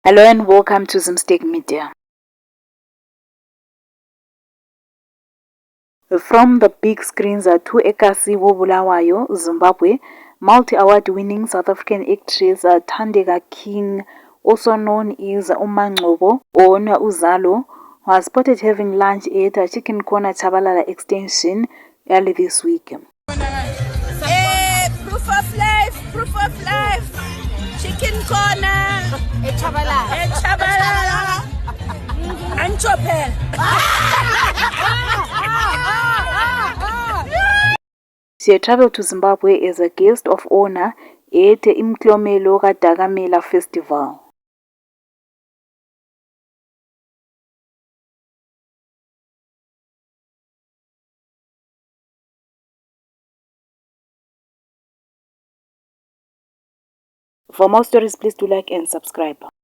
Hello and welcome to Zimstek Media. From the big screens to Ekasi Bulawayo, Zimbabwe, multi-award winning South African actress Thandeka King, also known as Umangcobo or Uzalo, was spotted having lunch at Chicken Corner Chabalala Extension early this week. Proof of life, Chicken Corner, Chabalala, and Chopel. She traveled to Zimbabwe as a guest of honor at Imklomelo Dagamela Festival. For more stories, please do like and subscribe.